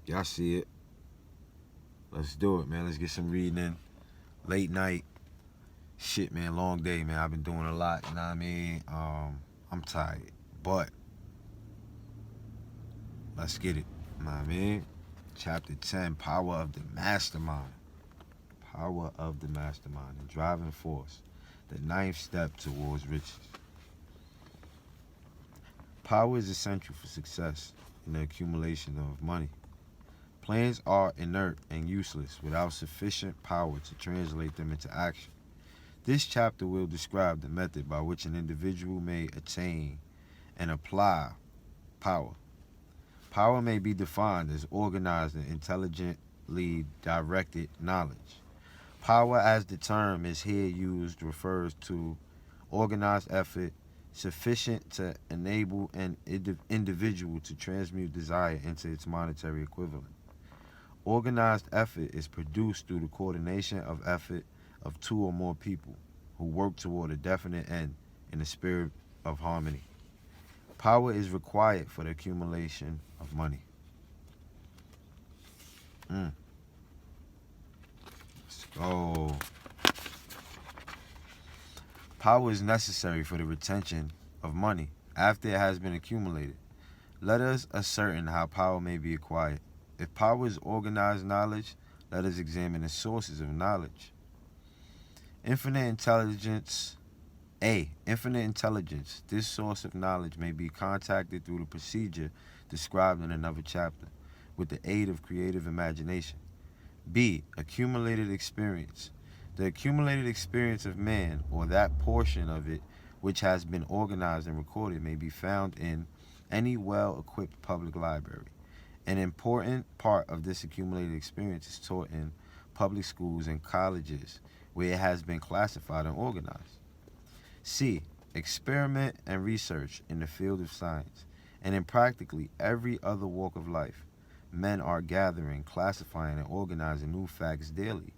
Y'all see it. Let's do it, man. Let's get some reading in. Late night. Shit, man. Long day, man. I've been doing a lot. You know what I mean? I'm tired. But let's get it. You know what I mean? Chapter 10, Power of the Mastermind. Power of the Mastermind. The driving force. The ninth step towards riches. Power is essential for success in the accumulation of money. Plans are inert and useless without sufficient power to translate them into action. This chapter will describe the method by which an individual may attain and apply power. Power may be defined as organized and intelligently directed knowledge. Power, as the term is here used, refers to organized effort sufficient to enable an individual to transmute desire into its monetary equivalent. Organized effort is produced through the coordination of effort of two or more people who work toward a definite end in a spirit of harmony. Power is required for the accumulation of money. Let's go. Power is necessary for the retention of money after it has been accumulated. Let us ascertain how power may be acquired. If power is organized knowledge, let us examine the sources of knowledge. Infinite intelligence. Infinite intelligence. This source of knowledge may be contacted through the procedure described in another chapter, with the aid of creative imagination. B. Accumulated experience. The accumulated experience of man, or that portion of it which has been organized and recorded, may be found in any well-equipped public library. An important part of this accumulated experience is taught in public schools and colleges, where it has been classified and organized. C. Experiment and research in the field of science, and in practically every other walk of life. Men are gathering, classifying, and organizing new facts daily.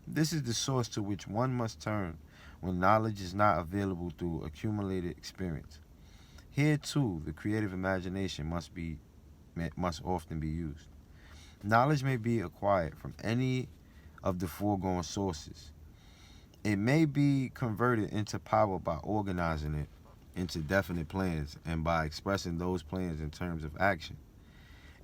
This is the source to which one must turn when knowledge is not available through accumulated experience. Here, too, the creative imagination must often be used. Knowledge may be acquired from any of the foregoing sources. It may be converted into power by organizing it into definite plans and by expressing those plans in terms of action.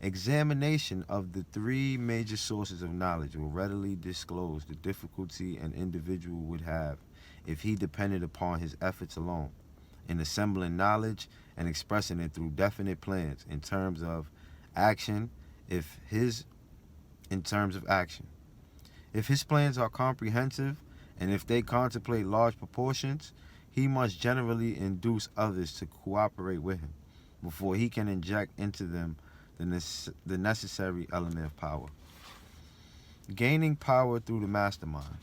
Examination of the three major sources of knowledge will readily disclose the difficulty an individual would have if he depended upon his efforts alone in assembling knowledge and expressing it through definite plans in terms of action. If his plans are comprehensive and if they contemplate large proportions, he must generally induce others to cooperate with him before he can inject into them the necessary element of power. Gaining power through the mastermind.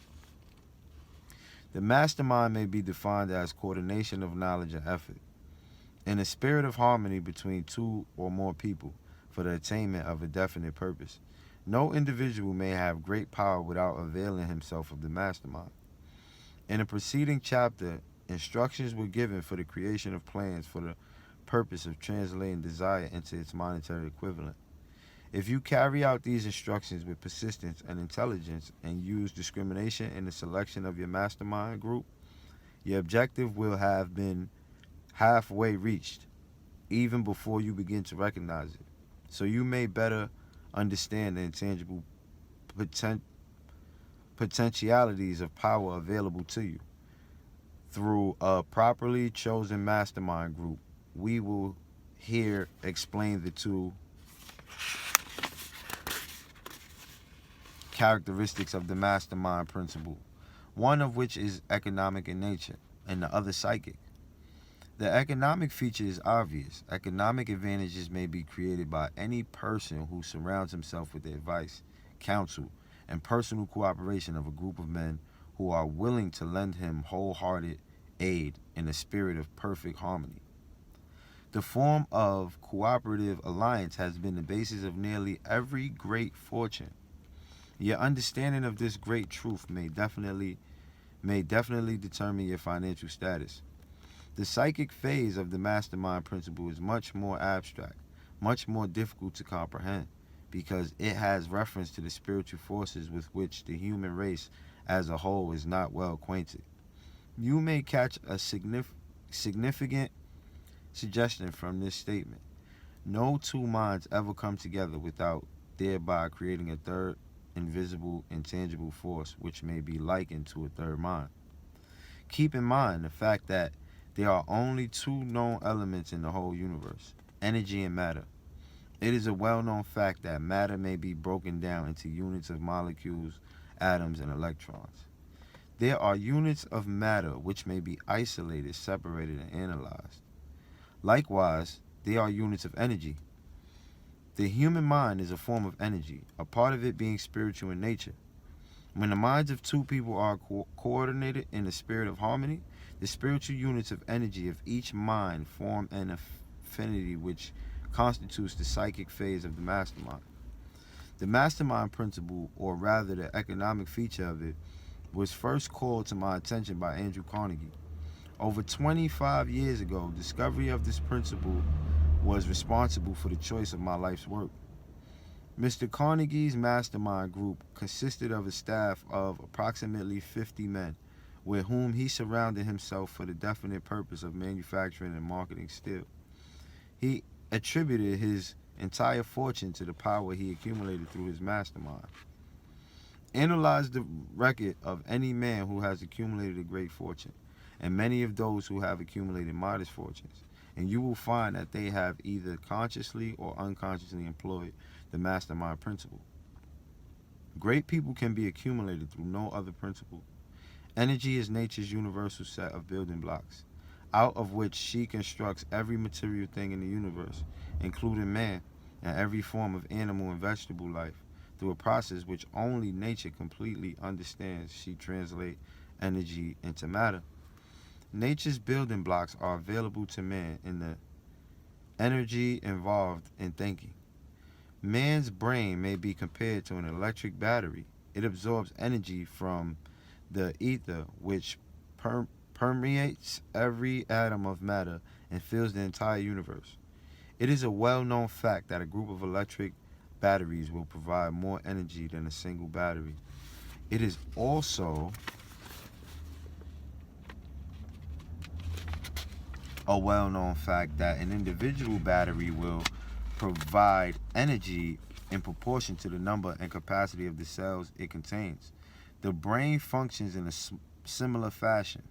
The mastermind may be defined as coordination of knowledge and effort in a spirit of harmony between two or more people for the attainment of a definite purpose. No individual may have great power without availing himself of the mastermind. In the preceding chapter, instructions were given for the creation of plans for the purpose of translating desire into its monetary equivalent. If you carry out these instructions with persistence and intelligence and use discrimination in the selection of your mastermind group, your objective will have been halfway reached even before you begin to recognize it. So you may better understand the intangible potentialities of power available to you. Through a properly chosen mastermind group, we will here explain the two characteristics of the mastermind principle, one of which is economic in nature and the other psychic. The economic feature is obvious. Economic advantages may be created by any person who surrounds himself with the advice, counsel, and personal cooperation of a group of men who are willing to lend him wholehearted aid in a spirit of perfect harmony. The form of cooperative alliance has been the basis of nearly every great fortune. Your understanding of this great truth may definitely determine your financial status. The psychic phase of the mastermind principle is much more abstract, much more difficult to comprehend, because it has reference to the spiritual forces with which the human race as a whole is not well acquainted. You may catch a significant suggestion from this statement. No two minds ever come together without thereby creating a third invisible, intangible force which may be likened to a third mind. Keep in mind the fact that there are only two known elements in the whole universe, energy and matter. It is a well-known fact that matter may be broken down into units of molecules, atoms, and electrons. There are units of matter which may be isolated, separated, and analyzed. Likewise, there are units of energy. The human mind is a form of energy, a part of it being spiritual in nature. When the minds of two people are coordinated in a spirit of harmony, the spiritual units of energy of each mind form an affinity which constitutes the psychic phase of the mastermind. The mastermind principle, or rather the economic feature of it, was first called to my attention by Andrew Carnegie. Over 25 years ago, discovery of this principle was responsible for the choice of my life's work. Mr. Carnegie's mastermind group consisted of a staff of approximately 50 men, with whom he surrounded himself for the definite purpose of manufacturing and marketing steel. He attributed his entire fortune to the power he accumulated through his mastermind. Analyze the record of any man who has accumulated a great fortune, and many of those who have accumulated modest fortunes, and you will find that they have either consciously or unconsciously employed the mastermind principle. Great people can be accumulated through no other principle. Energy is nature's universal set of building blocks, out of which she constructs every material thing in the universe, including man and every form of animal and vegetable life. Through a process which only nature completely understands, she translates energy into matter. Nature's building blocks are available to man in the energy involved in thinking. Man's brain may be compared to an electric battery. It absorbs energy from the ether, which permeates every atom of matter and fills the entire universe. It is a well-known fact that a group of electric batteries will provide more energy than a single battery. It is also a well-known fact that an individual battery will provide energy in proportion to the number and capacity of the cells it contains. The brain functions in a similar fashion.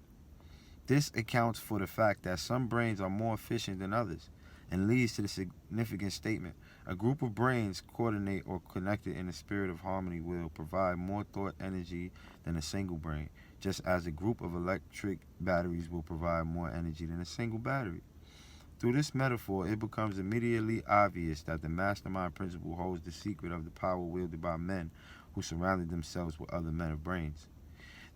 This accounts for the fact that some brains are more efficient than others, and leads to the significant statement: a group of brains coordinate or connected in a spirit of harmony will provide more thought energy than a single brain, just as a group of electric batteries will provide more energy than a single battery. Through this metaphor, it becomes immediately obvious that the mastermind principle holds the secret of the power wielded by men who surrounded themselves with other men of brains.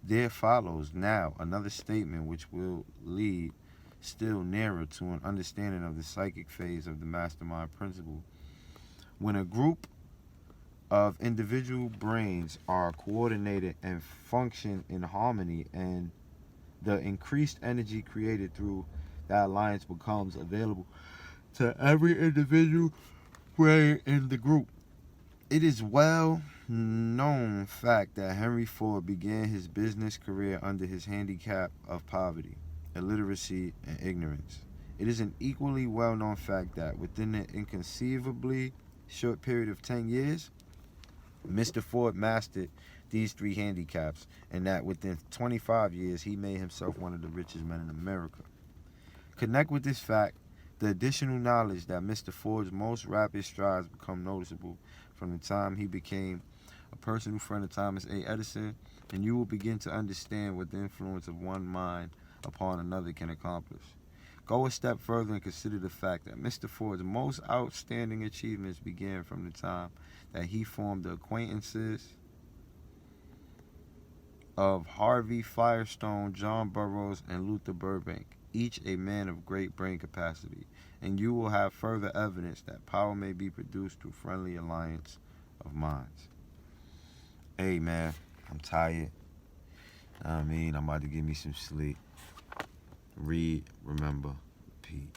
There follows now another statement which will lead still nearer to an understanding of the psychic phase of the mastermind principle. When a group of individual brains are coordinated and function in harmony, and the increased energy created through that alliance becomes available to every individual brain in the group. It is well known fact that Henry Ford began his business career under his handicap of poverty, illiteracy, and ignorance. It is an equally well-known fact that within an inconceivably short period of 10 years, Mr. Ford mastered these three handicaps, and that within 25 years he made himself one of the richest men in America. Connect with this fact the additional knowledge that Mr. Ford's most rapid strides become noticeable from the time he became a personal friend of Thomas A. Edison, and you will begin to understand what the influence of one mind upon another can accomplish. Go a step further and consider the fact that Mr. Ford's most outstanding achievements began from the time that he formed the acquaintances of Harvey Firestone, John Burroughs, and Luther Burbank, each a man of great brain capacity, and you will have further evidence that power may be produced through friendly alliance of minds. Hey man, I'm tired. I'm about to give me some sleep. Read, remember, repeat.